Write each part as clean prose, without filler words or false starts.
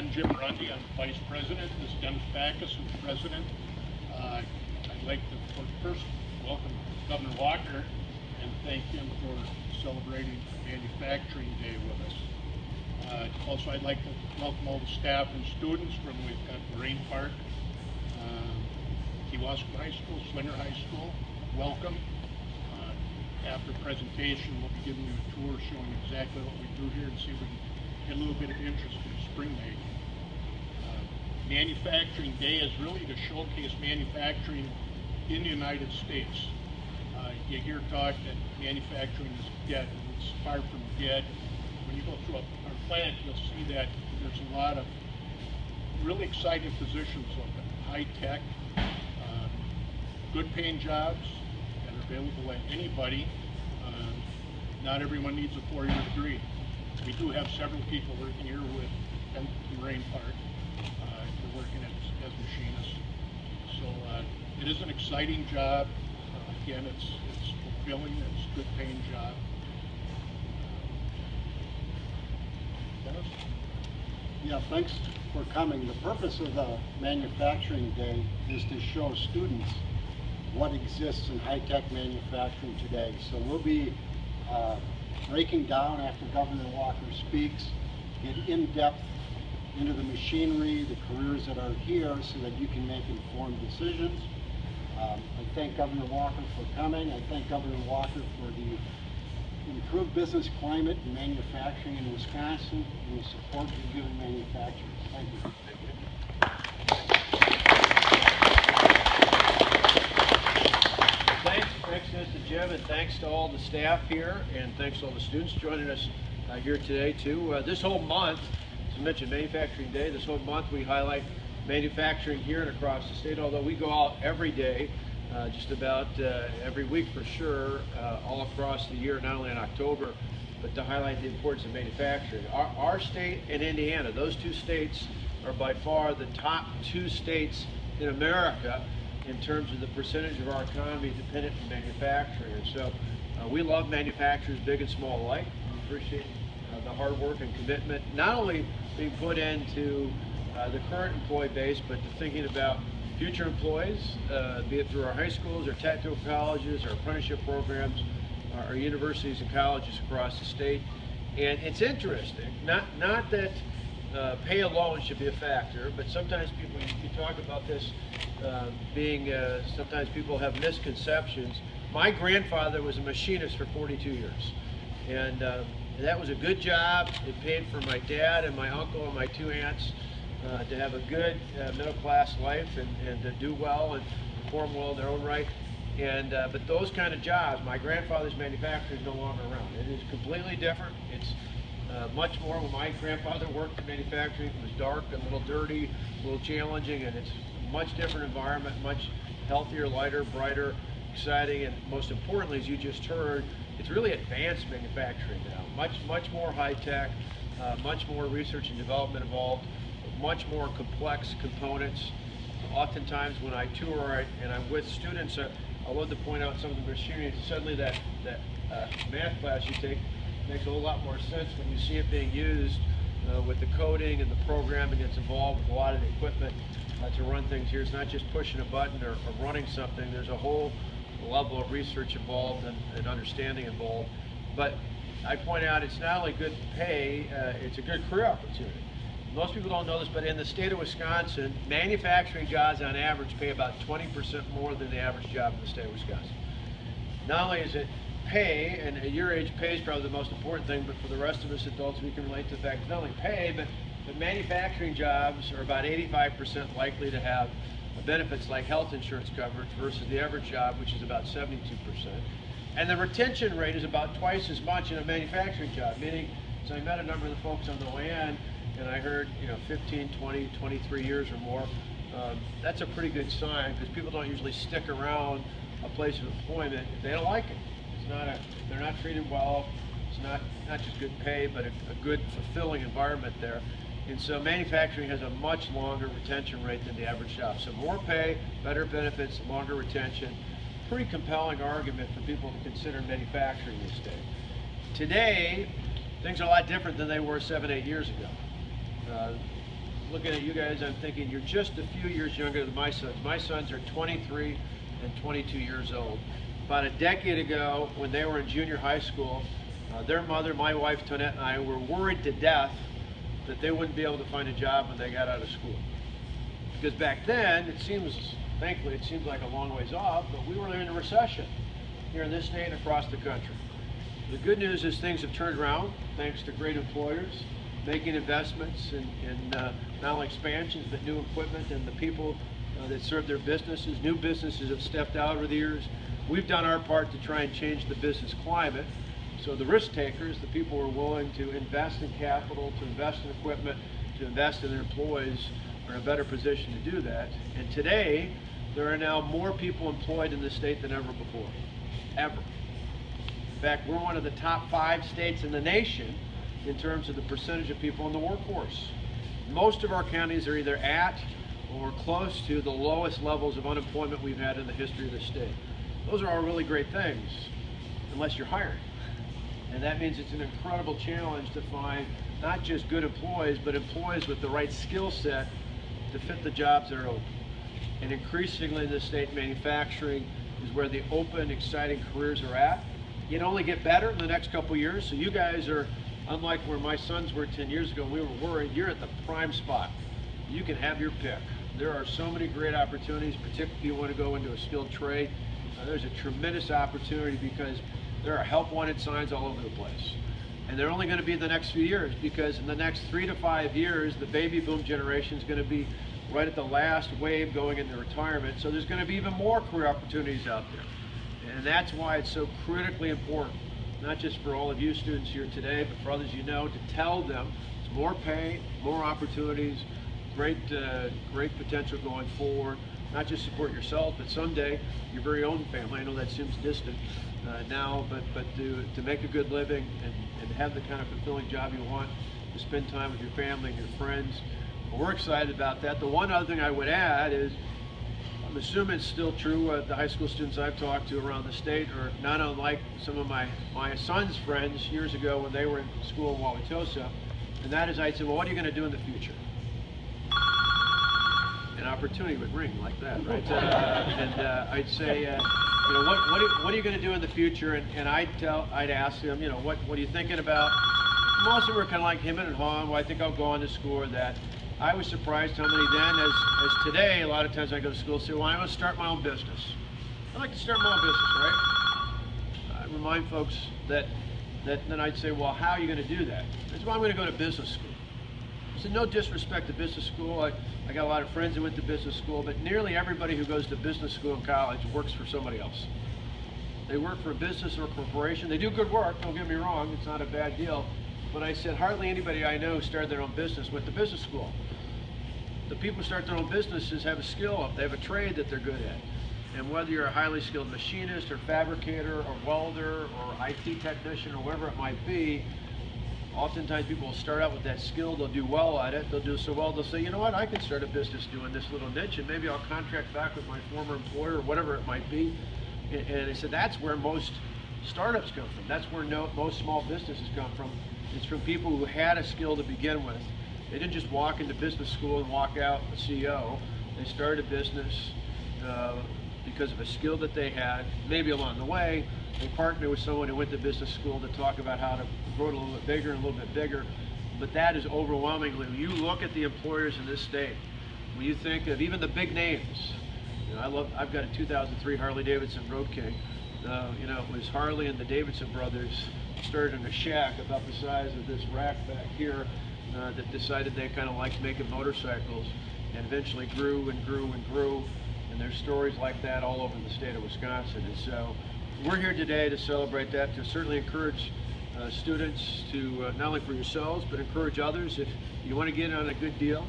I'm Jim Grundy. I'm Vice President. This is Dennis Backus, who's President. I'd like to first welcome Governor Walker and thank him for celebrating Manufacturing Day with us. Also, I'd like to welcome all the staff and students from, we've got Marine Park, Kohlsville High School, Slinger High School. Welcome. After presentation, we'll be giving you a tour showing exactly what we do here and see if we can get a little bit of interest in spring making. Manufacturing Day is really to showcase manufacturing in the United States. You hear talk that manufacturing is dead, and it's far from dead. When you go through our plant, you'll see that there's a lot of really exciting positions open, high tech, good paying jobs that are available at anybody. Not everyone needs a 4-year degree. We do have several people working here with Marine Park. They're working as machinists. So it is an exciting job. Again, it's fulfilling, it's a good paying job. Dennis? Yeah, thanks for coming. The purpose of the Manufacturing Day is to show students what exists in high-tech manufacturing today. So we'll be breaking down after Governor Walker speaks, get in-depth into the machinery, the careers that are here so that you can make informed decisions. I thank Governor Walker for coming. I thank Governor Walker for the improved business climate in manufacturing in Wisconsin and the support you're giving manufacturers. Thank you. Thanks to Jim, and thanks to all the staff here, and thanks to all the students joining us here today too. This whole month, as I mentioned, Manufacturing Day, this whole month we highlight manufacturing here and across the state, although we go out every day, just about every week for sure, all across the year, not only in October, but to highlight the importance of manufacturing. Our state and Indiana, those two states are by far the top 2 states in America in terms of the percentage of our economy dependent on manufacturing. And so we love manufacturers, big and small alike. We appreciate the hard work and commitment, not only being put into the current employee base, but to thinking about future employees, be it through our high schools, our technical colleges, our apprenticeship programs, our universities and colleges across the state. And it's interesting, not that pay alone should be a factor, but sometimes people, you talk about this being, sometimes people have misconceptions. My grandfather was a machinist for 42 years, and that was a good job. It paid for my dad and my uncle and my 2 aunts to have a good middle-class life and to do well and perform well in their own right. And but those kind of jobs, my grandfather's manufacturer is no longer around. It is completely different. It's much more. When my grandfather worked in manufacturing, it was dark, a little dirty, a little challenging, and it's a much different environment, much healthier, lighter, brighter, exciting, and most importantly, as you just heard, it's really advanced manufacturing now. Much more high-tech, much more research and development involved, much more complex components. Oftentimes when I tour and I'm with students, I love to point out some of the machinery. Suddenly that math class you take makes a whole lot more sense when you see it being used with the coding and the programming that's involved with a lot of the equipment to run things here. It's not just pushing a button or running something. There's a whole level of research involved and understanding involved. But I point out it's not only good pay, it's a good career opportunity. Most people don't know this, but in the state of Wisconsin, manufacturing jobs on average pay about 20% more than the average job in the state of Wisconsin. Not only is it pay, and at your age, pay is probably the most important thing, but for the rest of us adults, we can relate to the fact that not only pay, but manufacturing jobs are about 85% likely to have benefits like health insurance coverage versus the average job, which is about 72%. And the retention rate is about twice as much in a manufacturing job, meaning, so I met a number of the folks on the way in, and I heard, 15, 20, 23 years or more. That's a pretty good sign, because people don't usually stick around a place of employment if they don't like it. They're not treated well. It's not just good pay, but a good, fulfilling environment there. And so manufacturing has a much longer retention rate than the average job. So more pay, better benefits, longer retention. Pretty compelling argument for people to consider manufacturing these days. Today, things are a lot different than they were 7, 8 years ago. looking at you guys, I'm thinking you're just a few years younger than my sons. My sons are 23 and 22 years old. About a decade ago, when they were in junior high school, their mother, my wife Tonette, and I were worried to death that they wouldn't be able to find a job when they got out of school. Because back then, thankfully it seems like a long ways off, but we were in a recession here in this state and across the country. The good news is things have turned around thanks to great employers making investments in not only expansions but new equipment, and the people that serve their businesses. New businesses have stepped out over the years. We've done our part to try and change the business climate. So the risk takers, the people who are willing to invest in capital, to invest in equipment, to invest in their employees, are in a better position to do that. And today, there are now more people employed in the state than ever before, ever. In fact, we're one of the top 5 states in the nation in terms of the percentage of people in the workforce. Most of our counties are either at or close to the lowest levels of unemployment we've had in the history of the state. Those are all really great things, unless you're hiring. And that means it's an incredible challenge to find not just good employees, but employees with the right skill set to fit the jobs that are open. And increasingly in this state, manufacturing is where the open, exciting careers are at. You can only get better in the next couple years, so you guys are, unlike where my sons were 10 years ago, we were worried, you're at the prime spot. You can have your pick. There are so many great opportunities, particularly if you want to go into a skilled trade. There's a tremendous opportunity because there are help wanted signs all over the place. And they're only going to be the next few years, because in the next 3 to 5 years, the baby boom generation is going to be right at the last wave going into retirement. So there's going to be even more career opportunities out there. And that's why it's so critically important, not just for all of you students here today, but for others you know, to tell them it's more pay, more opportunities, great potential going forward. Not just support yourself, but someday your very own family. I know that seems distant now, but to make a good living and have the kind of fulfilling job you want, to spend time with your family and your friends. We're excited about that. The one other thing I would add is, I'm assuming it's still true, the high school students I've talked to around the state are not unlike some of my son's friends years ago when they were in school in Wauwatosa, and that is, I'd say, well, what are you going to do in the future? An opportunity would ring like that, right? I'd say, you know, what are you going to do in the future? And I'd ask them, you know, what are you thinking about? Most of them were kind of like him and hawing. Well, I think I'll go on to school or that. I was surprised how many then, as today, a lot of times I go to school, say, well, I want to start my own business. I'd like to start my own business, right? I remind folks that then I'd say, well, how are you going to do that? That's why I'm going to go to business school. So no disrespect to business school. I got a lot of friends who went to business school, but nearly everybody who goes to business school in college works for somebody else. They work for a business or a corporation. They do good work, don't get me wrong, it's not a bad deal. But I said hardly anybody I know who started their own business went to business school. The people who start their own businesses have a skill, they have a trade that they're good at. And whether you're a highly skilled machinist or fabricator or welder or IT technician or whatever it might be, oftentimes people will start out with that skill, they'll do well at it, they'll do so well, they'll say, you know what, I can start a business doing this little niche, and maybe I'll contract back with my former employer or whatever it might be. And I said that's where most startups come from. That's where most small businesses come from. It's from people who had a skill to begin with. They didn't just walk into business school and walk out a CEO. They started a business because of a skill that they had. Maybe along the way, they partnered with someone who went to business school to talk about how to grow it a little bit bigger and a little bit bigger. But that is overwhelmingly, when you look at the employers in this state, when you think of even the big names, you know, I've got a 2003 Harley Davidson Road King. You know, it was Harley and the Davidson brothers started in a shack about the size of this rack back here that decided they kind of liked making motorcycles, and eventually grew and grew and grew. And there's stories like that all over the state of Wisconsin. And so we're here today to celebrate that, to certainly encourage students to, not only for yourselves, but encourage others. If you want to get in on a good deal,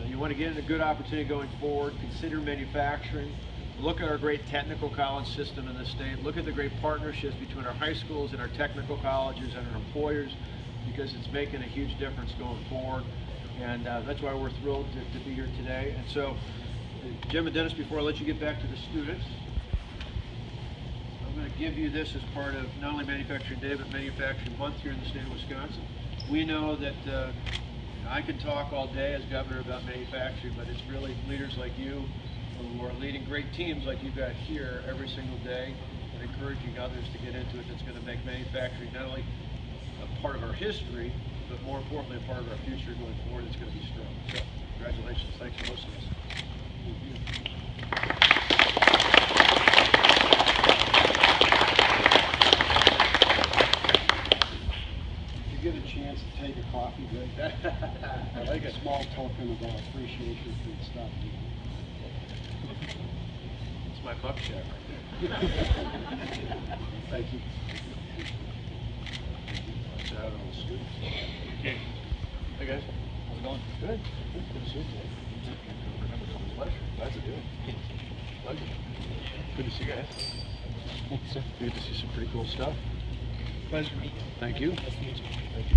you want to get in a good opportunity going forward, consider manufacturing. Look at our great technical college system in the state. Look at the great partnerships between our high schools and our technical colleges and our employers, because it's making a huge difference going forward. And that's why we're thrilled to be here today. And so, Jim and Dennis, before I let you get back to the students, I'm going to give you this as part of not only Manufacturing Day, but Manufacturing Month here in the state of Wisconsin. We know that I could talk all day as governor about manufacturing, but it's really leaders like you who are leading great teams like you've got here every single day and encouraging others to get into it that's going to make manufacturing not only a part of our history, but more importantly, a part of our future going forward. It's going to be strong. So, congratulations. Thanks for hosting us. If you get a chance to take a coffee break, I like it. a small token of appreciation for the stuff. It's my buckshot right there. Thank you. Watch out, all the students. Okay. Hey guys. How's it going? Good. Good to see you today. Pleasure. Glad to do it. Pleasure. Good to see you guys. Thanks, sir. Good to see some pretty cool stuff. Pleasure to meet you. Thank you. Nice to meet you. Thank you.